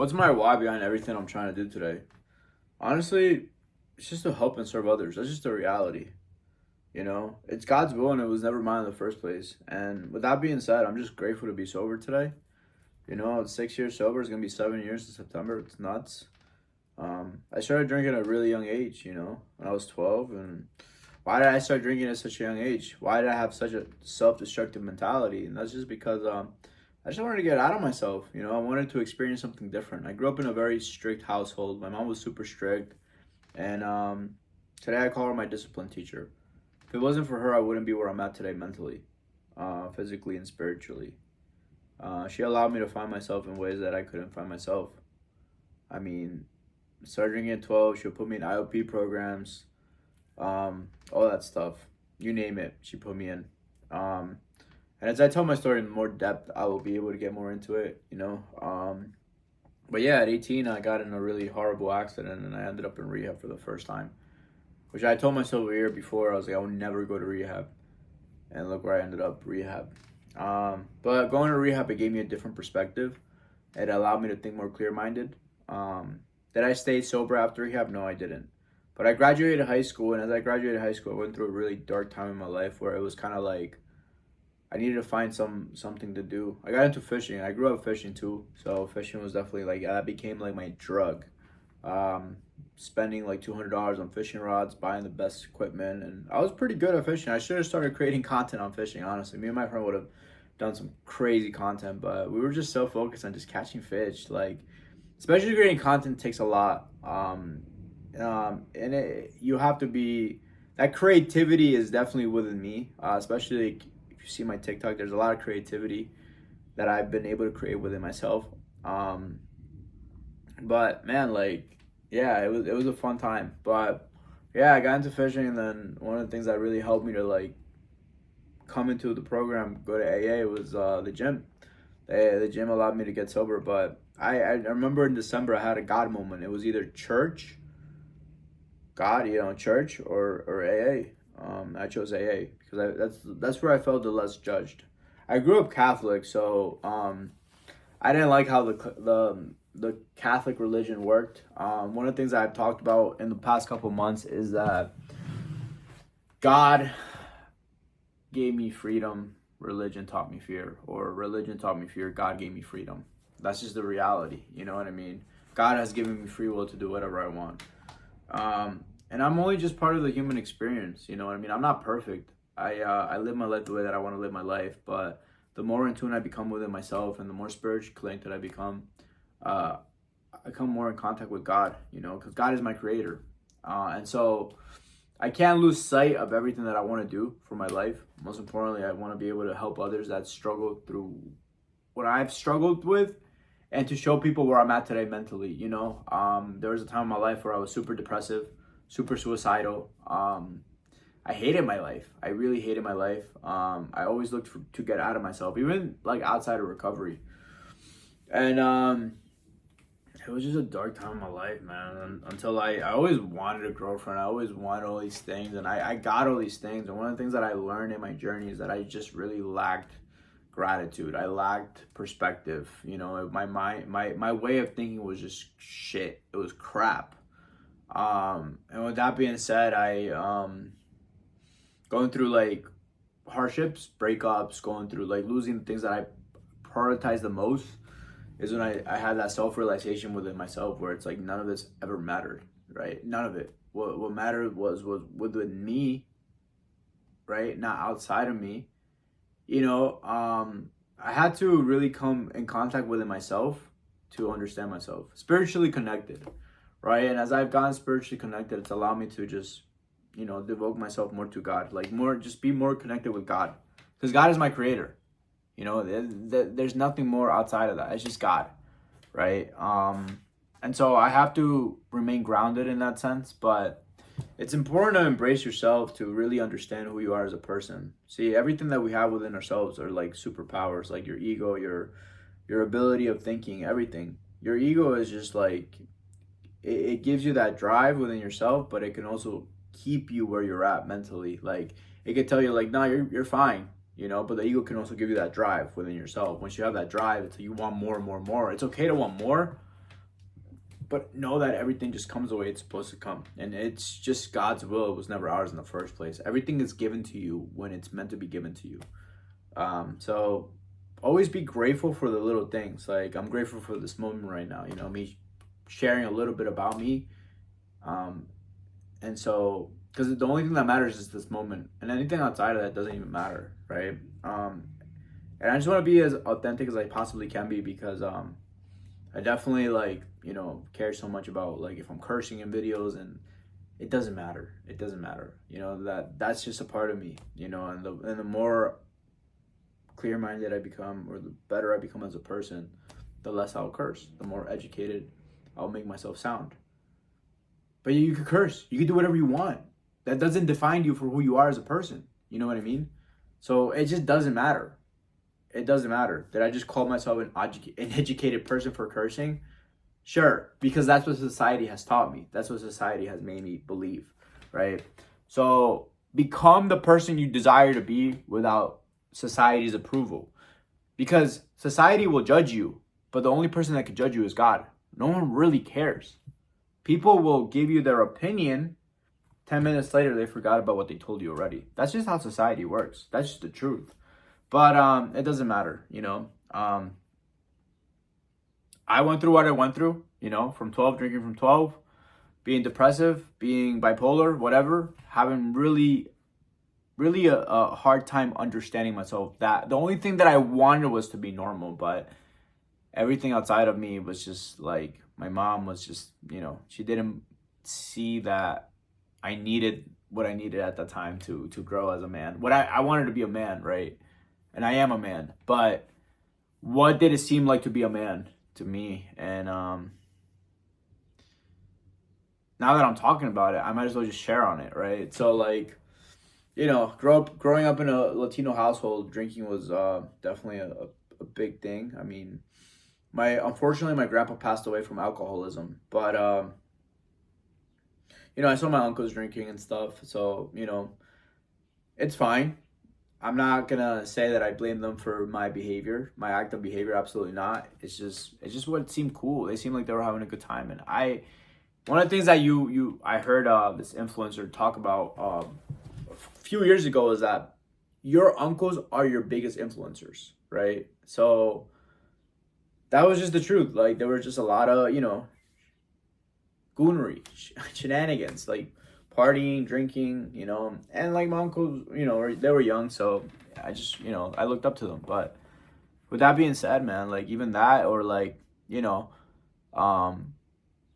What's my why behind everything I'm trying to do today? Honestly, it's just to help and serve others. That's just the reality. It's God's will and it was never mine in the first place. And with that being said, I'm just grateful to be sober today. 6 years sober. It's going to be 7 years in September. It's nuts. I started drinking at a really young age, when I was 12. And why did I start drinking at such a young age? Why did I have such a self destructive mentality? And that's just because I just wanted to get out of myself. I wanted to experience something different. I grew up in a very strict household. My mom was super strict. And today I call her my discipline teacher. If it wasn't for her, I wouldn't be where I'm at today mentally, physically, and spiritually. She allowed me to find myself in ways that I couldn't find myself. I mean, started drinking at 12. She'll put me in IOP programs, all that stuff. You name it, she put me in. And as I tell my story in more depth, I will be able to get more into it. But yeah, at 18, I got in a really horrible accident and I ended up in rehab for the first time, which I told myself a year before. I was like, I would never go to rehab. And look where I ended up, rehab. But going to rehab, it gave me a different perspective. It allowed me to think more clear-minded. Did I stay sober after rehab? No, I didn't. But I graduated high school, and as I graduated high school, I went through a really dark time in my life where it was kind of like I needed to find something to do. I got into fishing. I grew up fishing too, so fishing was definitely like that became like my drug. Spending like $200 on fishing rods, buying the best equipment, and I was pretty good at fishing. I should have started creating content on fishing. Honestly, me and my friend would have done some crazy content, but we were just so focused on just catching fish. Like, especially creating content takes a lot. You have to be that creativity is definitely within me, especially like, if you see my TikTok, there's a lot of creativity that I've been able to create within myself. But man, like, yeah, it was a fun time. But yeah, I got into fishing, and then one of the things that really helped me to like come into the program, go to AA, was the gym. The gym allowed me to get sober. But I remember in December I had a God moment. It was either church, God, church, or AA. I chose AA because that's where I felt the less judged. I grew up Catholic, so I didn't like how the Catholic religion worked. One of the things that I've talked about in the past couple months is that God gave me freedom, religion taught me fear, or religion taught me fear, God gave me freedom. That's just the reality, you know what I mean? God has given me free will to do whatever I want. And I'm only just part of the human experience, you know what I mean? I'm not perfect. I live my life the way that I want to live my life, but the more in tune I become within myself and the more spiritually connected I become, I come more in contact with God, because God is my creator. And so I can't lose sight of everything that I want to do for my life. Most importantly, I want to be able to help others that struggle through what I've struggled with and to show people where I'm at today mentally, There was a time in my life where I was super depressive, super suicidal. I hated my life. I really hated my life. I always looked to get out of myself, even like outside of recovery. And it was just a dark time in my life, man. Until I always wanted a girlfriend. I always wanted all these things, and I got all these things. And one of the things that I learned in my journey is that I just really lacked gratitude. I lacked perspective. My mind, my way of thinking was just shit. It was crap. And with that being said, I going through like hardships, breakups, going through like losing the things that I prioritize the most is when I had that self-realization within myself where it's like none of this ever mattered, right? None of it. What mattered was within me, right? Not outside of me. I had to really come in contact within myself to understand myself. Spiritually connected, right? And as I've gotten spiritually connected, it's allowed me to just, devote myself more to God, like more, just be more connected with God, because God is my creator. There's nothing more outside of that. It's just God, right? And so I have to remain grounded in that sense, but it's important to embrace yourself to really understand who you are as a person. See, everything that we have within ourselves are like superpowers, like your ego, your ability of thinking, everything. Your ego is just like it gives you that drive within yourself, but it can also keep you where you're at mentally. Like it could tell you like, no, you're fine, but the ego can also give you that drive within yourself. Once you have that drive, it's you want more and more and more. It's okay to want more, but know that everything just comes the way it's supposed to come, and it's just God's will. It was never ours in the first place. Everything is given to you when it's meant to be given to you. So always be grateful for the little things. Like, I'm grateful for this moment right now, you know, me sharing a little bit about me. And so, because the only thing that matters is this moment, and anything outside of that doesn't even matter, right? And I just want to be as authentic as I possibly can be, because I definitely, like, you know, care so much about, like, if I'm cursing in videos, and it doesn't matter. It doesn't matter. You know, that's just a part of me, you know, and the more clear-minded I become, or the better I become as a person, the less I'll curse, the more educated I'll make myself sound. But you could curse, you can do whatever you want. That doesn't define you for who you are as a person. You know what I mean? So it just doesn't matter. It doesn't matter. Did I just call myself an educated person for cursing? Sure, because that's what society has taught me. That's what society has made me believe, right? So become the person you desire to be without society's approval. Because society will judge you, but the only person that can judge you is God. No one really cares. People will give you their opinion. 10 minutes later, they forgot about what they told you already. That's just how society works. That's just the truth. But it doesn't matter, you know. I went through what I went through, you know, drinking from 12, being depressive, being bipolar, whatever, having really a hard time understanding myself. That the only thing that I wanted was to be normal, but everything outside of me was just like, my mom was just, you know, she didn't see that I needed what I needed at the time to grow as a man. What I wanted to be a man, right? And I am a man, but what did it seem like to be a man to me? And now that I'm talking about it, I might as well just share on it, right? So, like, you know, growing up in a Latino household, drinking was definitely a big thing. I mean, unfortunately my grandpa passed away from alcoholism, but you know, I saw my uncles drinking and stuff, so, you know, it's fine. I'm not gonna say that I blame them for my behavior, my active behavior. Absolutely not. It's just what seemed cool. They seemed like they were having a good time, and one of the things that I heard this influencer talk about a few years ago is that your uncles are your biggest influencers, right? So that was just the truth. Like, there was just a lot of, you know, goonery, shenanigans, like partying, drinking, you know, and like my uncles, you know, they were young, so I just, you know, I looked up to them. But with that being said, man, like, even that, or like, you know,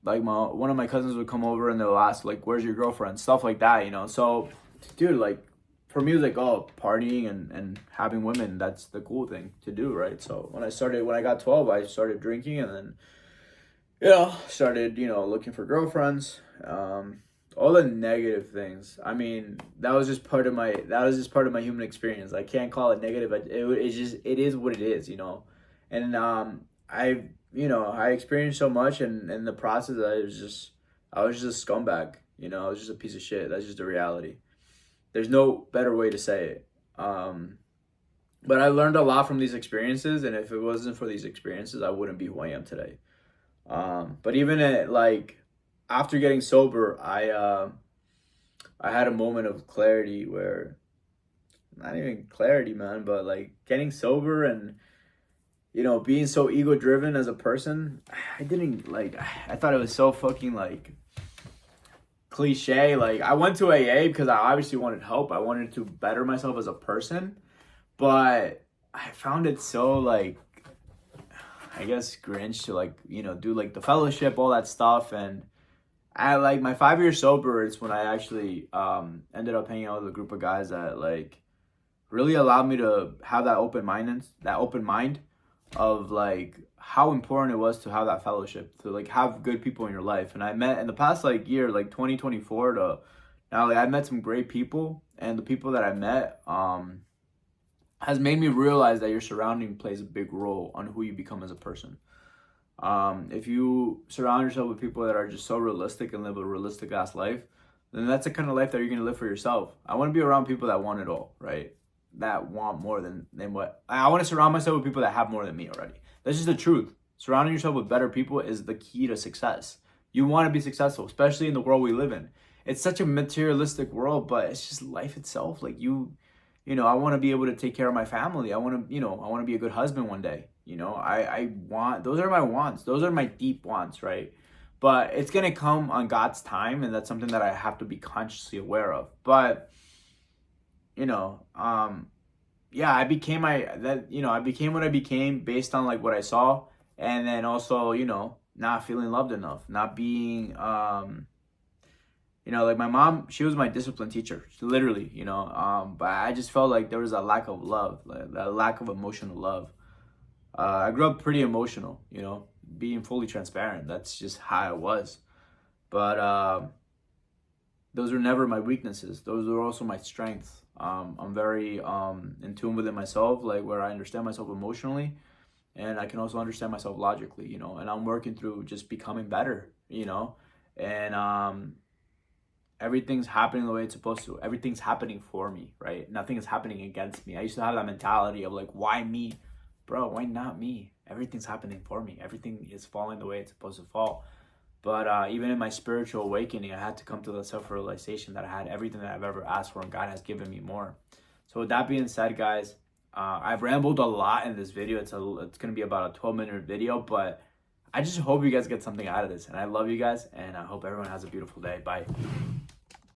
like one of my cousins would come over and they'll ask, like, where's your girlfriend, stuff like that, you know. So, dude, like, for me, it was like, oh, partying and having women, that's the cool thing to do, right? So when I got 12, I started drinking, and then, you know, started, you know, looking for girlfriends, all the negative things. I mean, that was just part of my human experience. I can't call it negative. It is what it is, you know. And I experienced so much, and in the process, I was just a scumbag, you know. I was just a piece of shit. That's just the reality. There's no better way to say it. But I learned a lot from these experiences, and if it wasn't for these experiences, I wouldn't be who I am today. But even like after getting sober, I had a moment of clarity where, not even clarity, man, but like getting sober and, you know, being so ego driven as a person, I thought it was so fucking like cliche. Like, I went to AA because I obviously wanted help. I wanted to better myself as a person, but I found it so, like, I guess, Grinch to, like, you know, do like the fellowship, all that stuff. And I, like, my 5 years sober, it's when I actually ended up hanging out with a group of guys that, like, really allowed me to have that open mind of, like, how important it was to have that fellowship, to, like, have good people in your life. And I met in the past, like, year, like 2024 to now, like, I met some great people, and the people that I met has made me realize that your surrounding plays a big role on who you become as a person. If you surround yourself with people that are just so realistic and live a realistic ass life, then that's the kind of life that you're going to live for yourself. I want to be around people that want it all, right? That want more than what I want to surround myself with, people that have more than me already. That's just the truth. Surrounding yourself with better people is the key to success. You want to be successful, especially in the world we live in. It's such a materialistic world, but it's just life itself. Like I want to be able to take care of my family. I want to, I want to be a good husband one day. I want, those are my wants. Those are my deep wants, right? But it's going to come on God's time, and that's something that I have to be consciously aware of. But, yeah, I became I became what I became based on like what I saw. And then also, not feeling loved enough, not being, like my mom, she was my discipline teacher, literally, but I just felt like there was a lack of love, like a lack of emotional love. I grew up pretty emotional, being fully transparent. That's just how I was. But those were never my weaknesses. Those were also my strengths. I'm very in tune within myself, like where I understand myself emotionally, and I can also understand myself logically, and I'm working through just becoming better, and everything's happening the way it's supposed to. Everything's happening for me, right? Nothing is happening against me. I used to have that mentality of like, why me? Bro, why not me? Everything's happening for me. Everything is falling the way it's supposed to fall. But even in my spiritual awakening, I had to come to the self-realization that I had everything that I've ever asked for, and God has given me more. So with that being said, guys, I've rambled a lot in this video. It's going to be about a 12-minute video, but I just hope you guys get something out of this. And I love you guys, and I hope everyone has a beautiful day. Bye.